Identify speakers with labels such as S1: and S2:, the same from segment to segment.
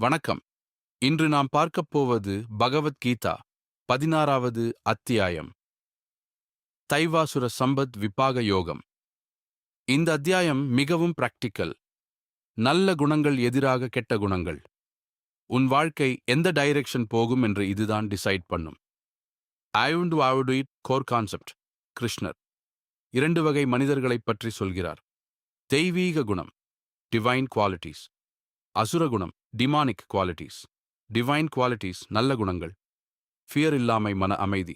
S1: வணக்கம். இன்று நாம் பார்க்கப் போவது பகவத்கீதா 16வது அத்தியாயம். தைவாசுர சம்பத் விபாக யோகம். இந்த அத்தியாயம் மிகவும் பிராக்டிக்கல். நல்ல குணங்கள் எதிராக கெட்ட குணங்கள். உன் வாழ்க்கை எந்த டைரக்ஷன் போகும் என்று இதுதான் டிசைட் பண்ணும். ஐவுண்டு இட் கோர் கான்செப்ட். கிருஷ்ணர் 2 வகை மனிதர்களைப் பற்றி சொல்கிறார். தெய்வீக குணம், டிவைன் குவாலிட்டிஸ். அசுர குணம், டிமானிக் குவாலிட்டிஸ். டிவைன் குவாலிட்டிஸ் நல்ல குணங்கள். ஃபியர் இல்லாமை, மன அமைதி,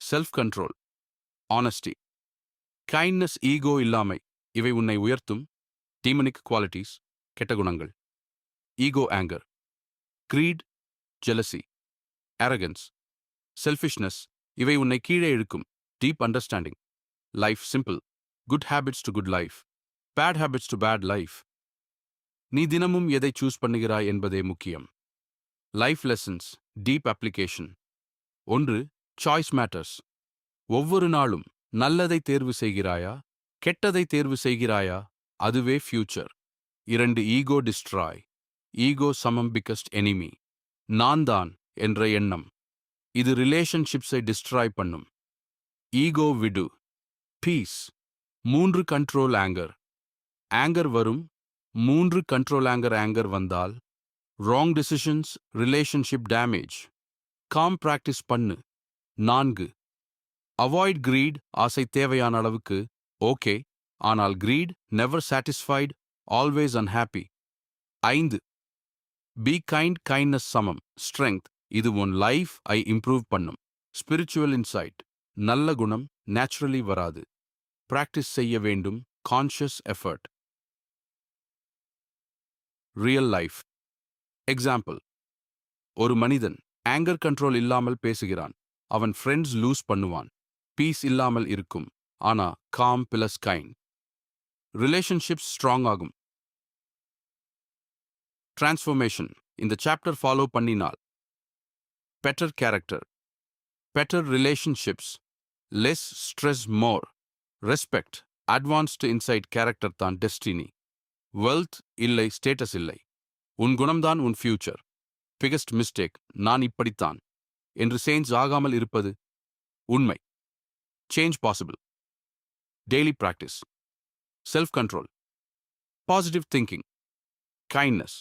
S1: self control, honesty, kindness, ego இல்லாமை, இவை உன்னை உயர்த்தும். டீமனிக் குவாலிட்டிஸ் கெட்ட குணங்கள். Ego, anger, greed, jealousy, arrogance, selfishness, இவை உன்னை கீழே இழுக்கும். Deep understanding, life simple, good habits to good life, bad habits to bad life. நீ தினமும் எதை சூஸ் பண்ணுகிறாய் என்பதே முக்கியம். Life lessons, deep application. 1. Choice matters. ஒவ்வொரு நாளும் நல்லதை தேர்வு செய்கிறாயா, கெட்டதை தேர்வு செய்கிறாயா, அதுவே ஃபியூச்சர். 2. Ego destroy. ஈகோ சமம் பிகஸ்ட் எனிமி. நான் தான் என்ற எண்ணம், இது ரிலேஷன்ஷிப்ஸை டிஸ்ட்ராய் பண்ணும். ஈகோ விடு. பீஸ். 3. Control anger. ஆங்கர் வரும். 3. கண்ட்ரோல் ஆங்கர் வந்தால் wrong decisions, relationship damage. Calm practice பண்ணு. 4. Avoid greed. ஆசை தேவையான அளவுக்கு ஓகே, ஆனால் greed never satisfied, always unhappy. 5. Be kind. Kindness சமம் ஸ்ட்ரெங்த், இது உன் லைஃப் ஐ இம்ப்ரூவ் பண்ணும். Spiritual insight. நல்ல குணம் நேச்சுரலி வராது, பிராக்டிஸ் செய்ய வேண்டும். Conscious effort. Real life example. ஒரு மனிதன் ஆங்கர் கண்ட்ரோல் இல்லாமல் பேசுகிறான். அவன் ஃப்ரெண்ட்ஸ் லூஸ் பண்ணுவான். பீஸ் இல்லாமல் இருக்கும். ஆனா calm plus kind, relationships strong ஆகும். டிரான்ஸ்ஃபர்மேஷன். இந்த சாப்டர் ஃபாலோ பண்ணினால் better character, better relationships, less stress, more respect, advanced insight. Character தான் டெஸ்டினி. வெல்த் இல்லை, ஸ்டேட்டஸ் இல்லை. உன் குணம்தான் உன் ஃபியூச்சர். பிகஸ்ட் மிஸ்டேக், நான் இப்படித்தான் என்று சேஞ்ச் ஆகாமல் இருப்பது. உண்மை. Change possible. Daily practice. Self control, positive thinking, kindness,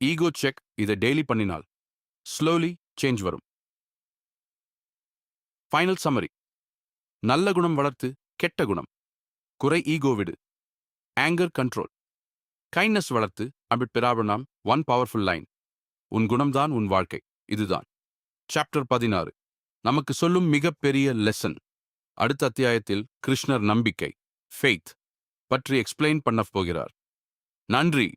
S1: ego check. இதை டெய்லி பண்ணினால் ஸ்லோலி சேஞ்ச் வரும். Final summary. நல்ல குணம் வளர்த்து கெட்ட குணம் குறை. ஈகோ விடு. Anchor control. கைண்ட்னஸ் வளர்த்து அம்பிட் பெறாவணாம். One powerful line. உன் குணம்தான் உன் வாழ்க்கை. இதுதான் சாப்டர் 16 நமக்கு சொல்லும் மிகப்பெரிய லெசன். அடுத்த அத்தியாயத்தில் கிருஷ்ணர் நம்பிக்கை, ஃபெய்த் பற்றி எக்ஸ்பிளைன் பண்ண போகிறார். நன்றி.